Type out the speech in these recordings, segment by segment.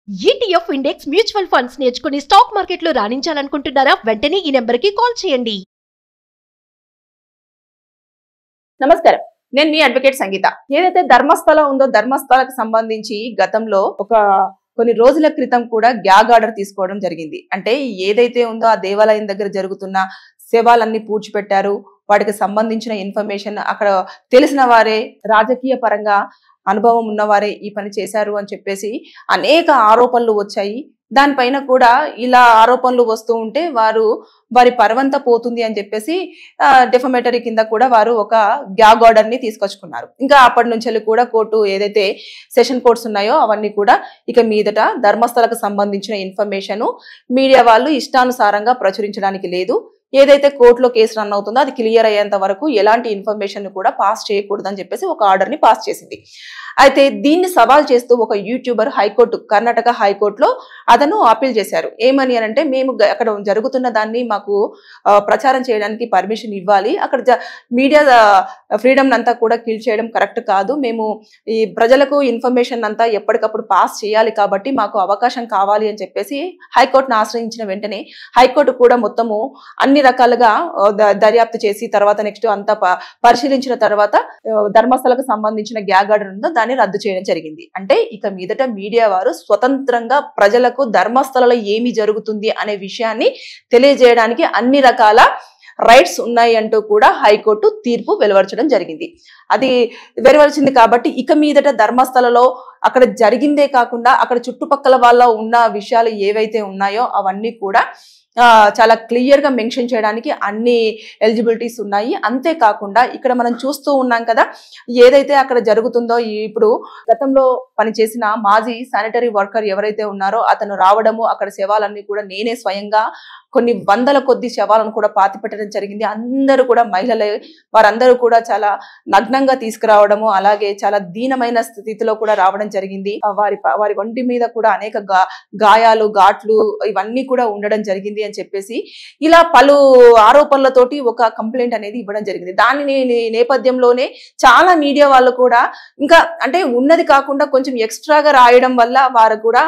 ETF index mutual funds నేర్చుకుని stock మార్కెట్లో రాణించాలనుకుంటున్నారా? వెంటనే ఈ నెంబర్కి కాల్ చేయండి. నమస్కారం, నేను మీ అడ్వకేట్ సంగీత. ఏదైతే ధర్మస్థల ఉందో ధర్మస్థలకు సంబంధించి గతంలో కొన్ని రోజుల క్రితం కూడా గ్యాగ్ ఆర్డర్ తీసుకోవడం జరిగింది. అంటే ఏదైతే ఉందో ఆ దేవాలయం దగ్గర జరుగుతున్న సేవలన్నీ పూడ్చిపెట్టారు. వాటికి సంబంధించిన ఇన్ఫర్మేషన్ అక్కడ తెలిసిన వారే, రాజకీయ పరంగా అనుభవం ఉన్నవారే ఈ పని చేశారు అని చెప్పేసి అనేక ఆరోపణలు వచ్చాయి. దానిపైన కూడా ఇలా ఆరోపణలు వస్తూ ఉంటే వారి పరవంతా పోతుంది అని చెప్పేసి డిఫమేటరీ కింద కూడా వారు ఒక గ్యాగ్ ఆర్డర్ ని తీసుకొచ్చుకున్నారు. ఇంకా అప్పటి నుంచి కూడా కోర్టు ఏదైతే సెషన్ కోర్ట్స్ ఉన్నాయో అవన్నీ కూడా ఇక మీదట ధర్మస్థలకు సంబంధించిన ఇన్ఫర్మేషన్ మీడియా వాళ్ళు ఇష్టానుసారంగా ప్రచురించడానికి లేదు. ఏదైతే కోర్టులో కేసు రన్ అవుతుందో అది క్లియర్ అయ్యేంత వరకు ఎలాంటి ఇన్ఫర్మేషన్ కూడా పాస్ చేయకూడదు అని చెప్పేసి ఒక ఆర్డర్ ని పాస్ చేసింది. అయితే దీన్ని సవాల్ చేస్తూ ఒక యూట్యూబర్ హైకోర్టు, కర్ణాటక హైకోర్టులో అతను అప్పీల్ చేశారు. ఏమని అంటే, మేము అక్కడ జరుగుతున్న దాన్ని మాకు ప్రచారం చేయడానికి పర్మిషన్ ఇవ్వాలి, అక్కడ మీడియా ఫ్రీడమ్ అంతా కూడా కిల్ చేయడం కరెక్ట్ కాదు, మేము ఈ ప్రజలకు ఇన్ఫర్మేషన్ అంతా ఎప్పటికప్పుడు పాస్ చేయాలి కాబట్టి మాకు అవకాశం కావాలి అని చెప్పేసి హైకోర్టును ఆశ్రయించిన వెంటనే హైకోర్టు కూడా మొత్తము అన్ని రకాలుగా దర్యాప్తు చేసి తర్వాత నెక్స్ట్ అంతా పరిశీలించిన తర్వాత ధర్మస్థలకు సంబంధించిన గ్యాగ్ ఆర్డర్ ఉందో దాన్ని రద్దు చేయడం జరిగింది. అంటే ఇక మీదట మీడియా వారు స్వతంత్రంగా ప్రజలకు ధర్మస్థలలో ఏమి జరుగుతుంది అనే విషయాన్ని తెలియజేయడానికి అన్ని రకాల రైట్స్ ఉన్నాయి అంటూ కూడా హైకోర్టు తీర్పు వెలువరచడం జరిగింది. అది వెలువరిచింది కాబట్టి ఇక మీదట ధర్మస్థలలో అక్కడ జరిగిందే కాకుండా అక్కడ చుట్టుపక్కల వాళ్ళ ఉన్న విషయాలు ఏవైతే ఉన్నాయో అవన్నీ కూడా చాలా క్లియర్ గా మెన్షన్ చేయడానికి అన్ని ఎలిజిబిలిటీస్ ఉన్నాయి. అంతేకాకుండా ఇక్కడ మనం చూస్తూ ఉన్నాం కదా, ఏదైతే అక్కడ జరుగుతుందో ఇప్పుడు గతంలో పనిచేసిన మాజీ శానిటరీ వర్కర్ ఎవరైతే ఉన్నారో అతను రావడము, అక్కడ శవాలన్నీ కూడా నేనే స్వయంగా కొన్ని వందల కొద్ది శవాలను కూడా పాతి పెట్టడం జరిగింది. అందరూ కూడా మహిళలే, వారందరూ కూడా చాలా నగ్నంగా తీసుకురావడము, అలాగే చాలా దీనమైన స్థితిలో కూడా రావడం జరిగింది. వారి ఒంటి మీద కూడా అనేక గాయాలు, ఘాట్లు ఇవన్నీ కూడా ఉండడం జరిగింది అని చెప్పేసి ఇలా పలు ఆరోపణలతోటి ఒక కంప్లైంట్ అనేది ఇవ్వడం జరిగింది. దాని నేపథ్యంలోనే చాలా మీడియా వాళ్ళు కూడా ఇంకా అంటే ఉన్నది కాకుండా కొంచెం ఎక్స్ట్రాగా రాయడం వల్ల వారు కూడా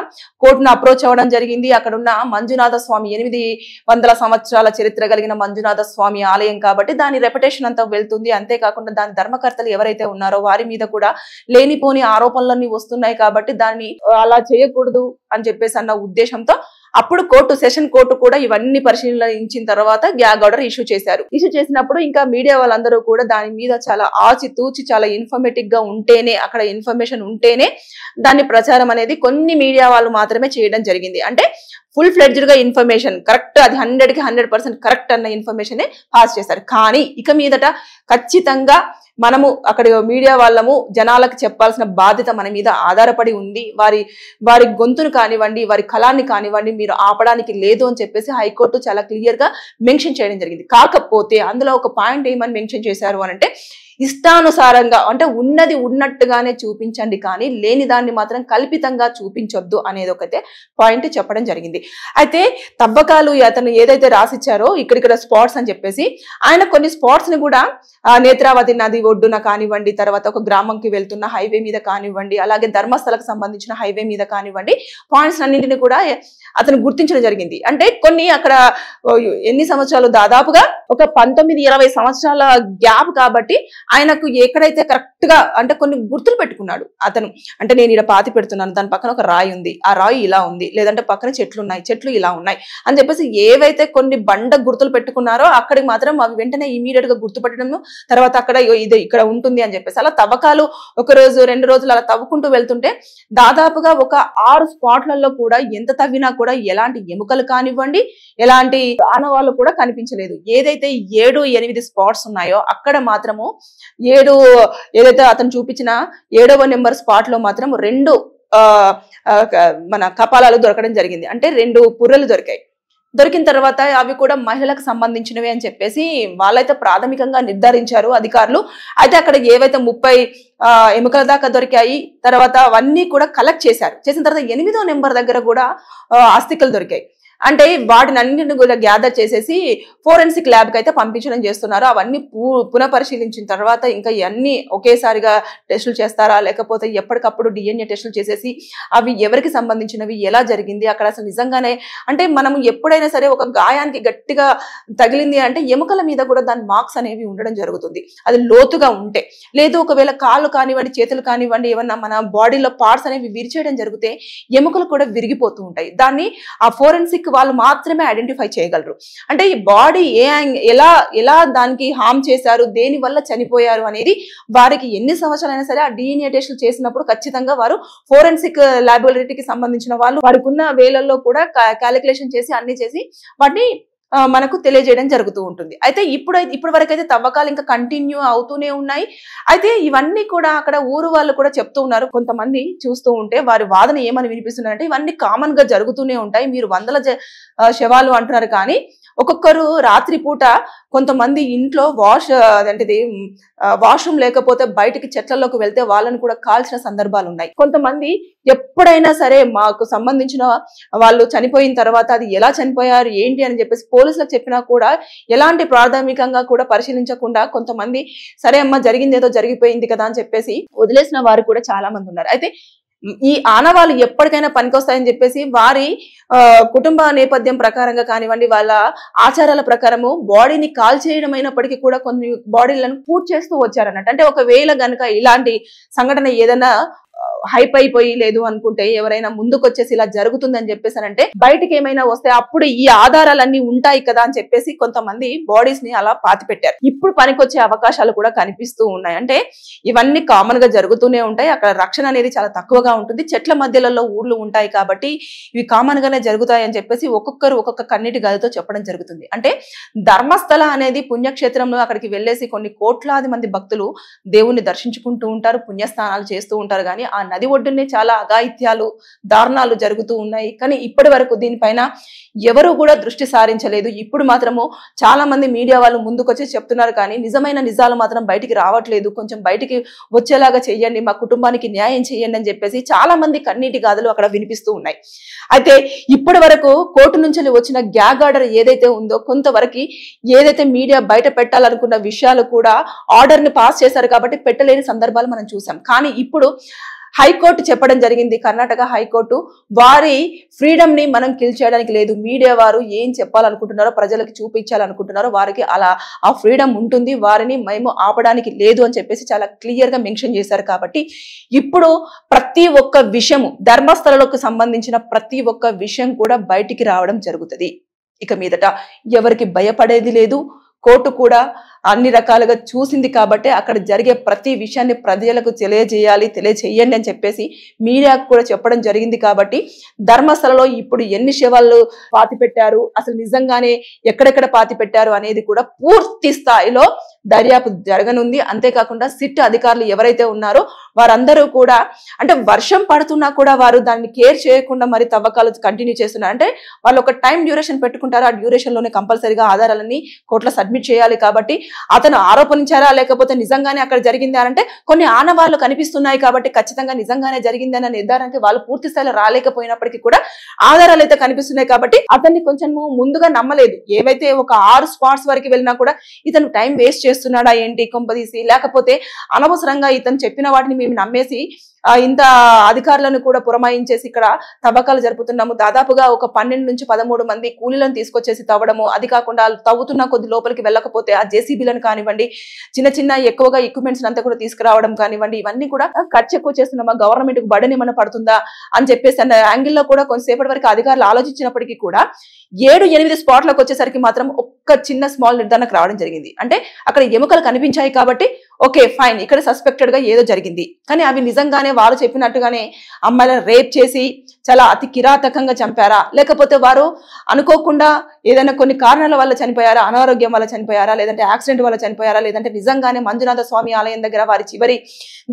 కోర్టును అప్రోచ్ అవ్వడం జరిగింది. అక్కడ ఉన్న మంజునాథ స్వామి 800 సంవత్సరాల చరిత్ర కలిగిన మంజునాథ స్వామి ఆలయం కాబట్టి దాని రెప్యుటేషన్ అంతా వెళ్తుంది. అంతేకాకుండా దాని ధర్మకర్తలు ఎవరైతే ఉన్నారో వారి మీద కూడా లేనిపోని ఆరోపణలన్నీ వస్తున్నాయి కాబట్టి దాన్ని అలా చేయకూడదు అని చెప్పేసి అన్న ఉద్దేశంతో అప్పుడు సెషన్ కోర్టు కూడా ఇవన్నీ పరిశీలించిన తర్వాత గ్యాగ్ ఆర్డర్ ఇష్యూ చేశారు. ఇష్యూ చేసినప్పుడు ఇంకా మీడియా వాళ్ళందరూ కూడా దాని మీద చాలా ఆచితూచి చాలా ఇన్ఫర్మేటివ్ గా ఉంటేనే, అక్కడ ఇన్ఫర్మేషన్ ఉంటేనే దాన్ని ప్రచారం అనేది కొన్ని మీడియా వాళ్ళు మాత్రమే చేయడం జరిగింది. అంటే ఫుల్ ఫ్లెడ్జ్డ్ గా ఇన్ఫర్మేషన్ కరెక్ట్, అది 100కి 100% కరెక్ట్ అన్న ఇన్ఫర్మేషన్ పాస్ చేశారు. కానీ ఇక మీదట ఖచ్చితంగా మనము అక్కడ మీడియా వాళ్ళము జనాలకు చెప్పాల్సిన బాధ్యత మన మీద ఆధారపడి ఉంది. వారి గొంతును కానివ్వండి, వారి కళాన్ని కానివ్వండి మీరు ఆపడానికి లేదు అని చెప్పేసి హైకోర్టు చాలా క్లియర్ గా మెన్షన్ చేయడం జరిగింది. కాకపోతే అందులో ఒక పాయింట్ ఏమని మెన్షన్ చేశారు అని అంటే, ఇష్టానుసారంగా అంటే ఉన్నది ఉన్నట్టుగానే చూపించండి కానీ లేని దాన్ని మాత్రం కల్పితంగా చూపించొద్దు అనేది ఒకటే పాయింట్ చెప్పడం జరిగింది. అయితే తవ్వకాలు అతను ఏదైతే రాసిచ్చారో ఇక్కడ స్పాట్స్ అని చెప్పేసి ఆయన కొన్ని స్పాట్స్ ని కూడా నేత్రావతి నది ఒడ్డున కానివ్వండి, తర్వాత ఒక గ్రామంకి వెళ్తున్న హైవే మీద కానివ్వండి, అలాగే ధర్మస్థలకు సంబంధించిన హైవే మీద కానివ్వండి పాయింట్స్ అన్నింటినీ కూడా అతను గుర్తించడం జరిగింది. అంటే కొన్ని అక్కడ ఎన్ని సంవత్సరాలు, దాదాపుగా ఒక 19-20 సంవత్సరాల గ్యాప్ కాబట్టి ఆయనకు ఎక్కడైతే కరెక్ట్ గా అంటే కొన్ని గుర్తులు పెట్టుకున్నాడు అతను. అంటే నేను ఇక్కడ పాతి పెడుతున్నాను, దాని పక్కన ఒక రాయి ఉంది, ఆ రాయి ఇలా ఉంది, లేదంటే పక్కన చెట్లు ఉన్నాయి, చెట్లు ఇలా ఉన్నాయి అని చెప్పేసి ఏవైతే కొన్ని బండ గుర్తులు పెట్టుకున్నారో అక్కడికి మాత్రం అవి వెంటనే ఇమీడియట్ గా గుర్తుపెట్టడం, తర్వాత అక్కడ ఇది ఇక్కడ ఉంటుంది అని చెప్పేసి అలా తవ్వకాలు 1 రోజు 2 రోజులు అలా తవ్వుకుంటూ వెళ్తుంటే దాదాపుగా ఒక 6 స్పాట్లలో కూడా ఎంత తవ్వినా కూడా ఎలాంటి ఎముకలు కానివ్వండి, ఎలాంటి ఆనవాళ్ళు కూడా కనిపించలేదు. ఏదైతే 7-8 స్పాట్స్ ఉన్నాయో అక్కడ మాత్రము ఏదైతే అతను చూపించిన 7వ నెంబర్ స్పాట్ లో మాత్రం 2 మన కపాలాలు దొరకడం జరిగింది. అంటే 2 పుర్రెలు దొరికాయి. దొరికిన తర్వాత అవి కూడా మహిళలకు సంబంధించినవి అని చెప్పేసి వాళ్ళైతే ప్రాథమికంగా నిర్ధారించారు అధికారులు. అయితే అక్కడ ఏవైతే 30 ఎముకల దాకా దొరికాయి, తర్వాత అవన్నీ కూడా కలెక్ట్ చేశారు. చేసిన తర్వాత 8వ నెంబర్ దగ్గర కూడా అస్థికలు దొరికాయి. అంటే వాటిని అన్నింటిని కూడా గ్యాదర్ చేసేసి ఫోరెన్సిక్ ల్యాబ్ కి అయితే పంపించడం చేస్తున్నారు. అవన్నీ పునఃపరిశీలించిన తర్వాత ఇంకా ఇవన్నీ ఒకేసారిగా టెస్టులు చేస్తారా, లేకపోతే ఎప్పటికప్పుడు DNA టెస్టులు చేసేసి అవి ఎవరికి సంబంధించినవి, ఎలా జరిగింది, అక్కడ అసలు నిజంగానే అంటే మనం ఎప్పుడైనా సరే ఒక గాయానికి గట్టిగా తగిలింది అంటే ఎముకల మీద కూడా దాని మార్క్స్ అనేవి ఉండడం జరుగుతుంది, అది లోతుగా ఉంటే. లేదు ఒకవేళ కాళ్ళు కానివ్వండి, చేతులు కానివ్వండి, ఏమన్నా మన బాడీలో పార్ట్స్ అనేవి విరిచేయడం జరిగితే ఎముకలు కూడా విరిగిపోతూ ఉంటాయి. దాన్ని ఆ ఫోరెన్సిక్ వాళ్ళు మాత్రమే ఐడెంటిఫై చేయగలరు. అంటే ఈ బాడీ ఎలా దానికి హార్మ్ చేశారు, దేని వల్ల చనిపోయారు అనేది వారికి ఎన్ని సంవత్సరాలైనా సరే ఆ DNA టెస్టులు చేసినప్పుడు ఖచ్చితంగా వారు ఫోరెన్సిక్ ల్యాబొరేటరీకి సంబంధించిన వాళ్ళు వారికి ఉన్న వేలల్లో కూడా క్యాలిక్యులేషన్ చేసి అన్ని చేసి వాటిని మనకు తెలియజేయడం జరుగుతూ ఉంటుంది. అయితే ఇప్పుడు వరకు అయితే తవ్వకాలు ఇంకా కంటిన్యూ అవుతూనే ఉన్నాయి. అయితే ఇవన్నీ కూడా అక్కడ ఊరు వాళ్ళు కూడా చెప్తూ ఉన్నారు. కొంతమంది చూస్తూ ఉంటే వారి వాదన ఏమని వినిపిస్తున్నారంటే ఇవన్నీ కామన్ గా జరుగుతూనే ఉంటాయి, మీరు వందల శవాలు అంటున్నారు కానీ ఒక్కొక్కరు రాత్రి పూట కొంతమంది ఇంట్లో వాష్రూమ్ లేకపోతే బయటికి చెట్లలోకి వెళ్తే వాళ్ళని కూడా కాల్చిన సందర్భాలు ఉన్నాయి. కొంతమంది ఎప్పుడైనా సరే మాకు సంబంధించిన వాళ్ళు చనిపోయిన తర్వాత అది ఎలా చనిపోయారు ఏంటి అని చెప్పేసి పోలీసులకు చెప్పినా కూడా ఎలాంటి ప్రాథమికంగా కూడా పరిశీలించకుండా కొంతమంది సరే అమ్మ జరిగింది ఏదో జరిగిపోయింది కదా అని చెప్పేసి వదిలేసిన వారు కూడా చాలా మంది ఉన్నారు. అయితే ఈ ఆనవాళ్ళు ఎప్పటికైనా పనికొస్తాయని చెప్పేసి వారి కుటుంబ నేపథ్యం ప్రకారంగా కానివ్వండి, వాళ్ళ ఆచారాల ప్రకారము బాడీని కాల్ చేయడం అయినప్పటికీ కూడా కొన్ని బాడీలను పూజ చేస్తూ వచ్చారన్నట్టు. అంటే ఒకవేళ గనుక ఇలాంటి సంఘటన ఏదైనా హైప్ అయిపోయి లేదు అనుకుంటే ఎవరైనా ముందుకు వచ్చేసి ఇలా జరుగుతుందని చెప్పేసానంటే బయటకి ఏమైనా వస్తే అప్పుడు ఈ ఆధారాలన్నీ ఉంటాయి కదా అని చెప్పేసి కొంతమంది బాడీస్ ని అలా పాతి పెట్టారు. ఇప్పుడు పనికొచ్చే అవకాశాలు కూడా కనిపిస్తూ ఉన్నాయి. అంటే ఇవన్నీ కామన్ గా జరుగుతూనే ఉంటాయి, అక్కడ రక్షణ అనేది చాలా తక్కువగా ఉంటుంది, చెట్ల మధ్యలలో ఊర్లు ఉంటాయి కాబట్టి ఇవి కామన్ గానే జరుగుతాయి అని చెప్పేసి ఒక్కొక్కరు ఒక్కొక్క కన్నీటి గదితో చెప్పడం జరుగుతుంది. అంటే ధర్మస్థల అనేది పుణ్యక్షేత్రంలో అక్కడికి వెళ్ళేసి కొన్ని కోట్లాది మంది భక్తులు దేవుణ్ణి దర్శించుకుంటూ ఉంటారు, పుణ్యస్నానాలు చేస్తూ ఉంటారు. కానీ ఆ నది ఒడ్డునే చాలా అఘాయిత్యాలు, దారుణాలు జరుగుతూ ఉన్నాయి. కానీ ఇప్పటి వరకు దీనిపైన ఎవరు కూడా దృష్టి సారించలేదు. ఇప్పుడు మాత్రము చాలా మంది మీడియా వాళ్ళు ముందుకొచ్చి చెప్తున్నారు కానీ నిజమైన నిజాలు మాత్రం బయటికి రావట్లేదు. కొంచెం బయటికి వచ్చేలాగా చెయ్యండి, మా కుటుంబానికి న్యాయం చేయండి అని చెప్పేసి చాలా మంది కన్నీటి గాథలు అక్కడ వినిపిస్తూ ఉన్నాయి. అయితే ఇప్పటి వరకు కోర్టు నుంచి వచ్చిన గ్యాగ్ ఆర్డర్ ఏదైతే ఉందో కొంతవరకు ఏదైతే మీడియా బయట పెట్టాలనుకున్న విషయాలు కూడా ఆర్డర్ ని పాస్ చేశారు కాబట్టి పెట్టలేని సందర్భాలు మనం చూసాం. కానీ ఇప్పుడు హైకోర్టు చెప్పడం జరిగింది, కర్ణాటక హైకోర్టు వారి ఫ్రీడమ్ ని మనం కిల్ చేయడానికి లేదు, మీడియా వారు ఏం చెప్పాలనుకుంటున్నారో ప్రజలకు చూపించాలనుకుంటున్నారో వారికి అలా ఆ ఫ్రీడమ్ ఉంటుంది, వారిని మేము ఆపడానికి లేదు అని చెప్పేసి చాలా క్లియర్ గా మెన్షన్ చేశారు. కాబట్టి ఇప్పుడు ప్రతి ఒక్క విషయము ధర్మస్థలకు సంబంధించిన ప్రతి ఒక్క విషయం కూడా బయటికి రావడం జరుగుతుంది. ఇక మీదట ఎవరికి భయపడేది లేదు. కోర్టు కూడా అన్ని రకాలుగా చూసింది కాబట్టి అక్కడ జరిగే ప్రతి విషయాన్ని ప్రజలకు తెలియజేయండి అని చెప్పేసి మీడియాకు కూడా చెప్పడం జరిగింది. కాబట్టి ధర్మస్థలలో ఇప్పుడు ఎన్ని శవాలు పాతి పెట్టారు, అసలు నిజంగానే ఎక్కడెక్కడ పాతి పెట్టారు అనేది కూడా పూర్తి స్థాయిలో దర్యాప్తు జరగనుంది. అంతేకాకుండా సిట్ అధికారులు ఎవరైతే ఉన్నారో వారందరూ కూడా అంటే వర్షం పడుతున్నా కూడా వారు దాన్ని కేర్ చేయకుండా మరి తవ్వకాలు కంటిన్యూ చేస్తున్నారు. అంటే వాళ్ళు ఒక టైం డ్యూరేషన్ పెట్టుకుంటారు, ఆ డ్యూరేషన్ లోనే కంపల్సరీగా ఆధారాలన్నీ కోర్టులో సబ్మిట్ చేయాలి. కాబట్టి అతను ఆరోపణించారా లేకపోతే నిజంగానే అక్కడ జరిగింది అంటే కొన్ని ఆనవాళ్లు కనిపిస్తున్నాయి కాబట్టి ఖచ్చితంగా నిజంగానే జరిగిందన్న నిర్ధారణకి వాళ్ళు పూర్తి స్థాయిలో రాలేకపోయినప్పటికీ కూడా ఆధారాలు అయితే కనిపిస్తున్నాయి కాబట్టి అతన్ని కొంచెం ముందుగా నమ్మలేదు. ఏవైతే ఒక 6 స్పాట్స్ వరకు వెళ్ళినా కూడా ఇతను టైం వేస్ట్ చేస్తున్నాడా ఏంటి కొంపదీసి, లేకపోతే అనవసరంగా ఇతను చెప్పిన వాటిని మేము నమ్మేసి ఇంత అధికారులను కూడా పురమాయించేసి ఇక్కడ తవ్వకాలు జరుపుతున్నాము. దాదాపుగా ఒక 12 నుంచి 13 మంది కూలీలను తీసుకొచ్చేసి తవ్వడము, అది కాకుండా తవ్వుతున్న కొద్ది లోపలికి వెళ్ళకపోతే ఆ జేసీబీలను కానివ్వండి, చిన్న ఎక్కువగా ఎక్విప్మెంట్స్ అంతా కూడా తీసుకురావడం కానివ్వండి, ఇవన్నీ కూడా ఖర్చు ఎక్కువ చేస్తున్నామా, గవర్నమెంట్ కు బర్డెన్ ఏమైనా పడుతుందా అని చెప్పేసి అన్న యాంగిల్లో కూడా కొంతసేపటి వరకు అధికారులు ఆలోచించినప్పటికీ కూడా 7-8 స్పాట్లకు వచ్చేసరికి మాత్రం ఒక్క చిన్న స్మాల్ నిర్ధారణకు రావడం జరిగింది. అంటే అక్కడ ఎముకలు కనిపించాయి కాబట్టి ఓకే ఫైన్, ఇక్కడ సస్పెక్టెడ్ గా ఏదో జరిగింది. కానీ అవి నిజంగానే వారు చెప్పినట్టుగానే అమ్మాయిలను రేప్ చేసి చాలా అతి కిరాతకంగా చంపారా, లేకపోతే వారు అనుకోకుండా ఏదైనా కొన్ని కారణాల వల్ల చనిపోయారా, అనారోగ్యం వల్ల చనిపోయారా, లేదంటే యాక్సిడెంట్ వల్ల చనిపోయారా, లేదంటే నిజంగానే మంజునాథ స్వామి ఆలయం దగ్గర వారి చివరి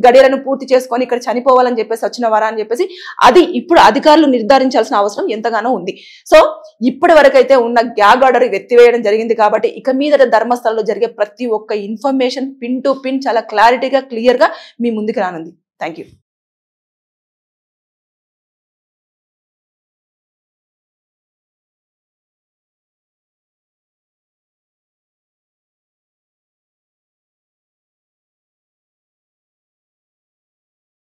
గడియలను పూర్తి చేసుకొని ఇక్కడ చనిపోవాలని చెప్పేసి వచ్చిన వారా అని చెప్పేసి అది ఇప్పుడు అధికారులు నిర్ధారించాల్సిన అవసరం ఎంతగానో ఉంది. సో ఇప్పటి వరకైతే ఉన్న గ్యాగ్ ఆర్డర్ ఎత్తివేయడం జరిగింది కాబట్టి ఇక మీదట ధర్మస్థలంలో జరిగే ప్రతి ఒక్క ఇన్ఫర్మేషన్ పిన్ టు పిన్ చాలా క్లారిటీగా క్లియర్ గా మీ ముందుకు రానుంది. Thank you.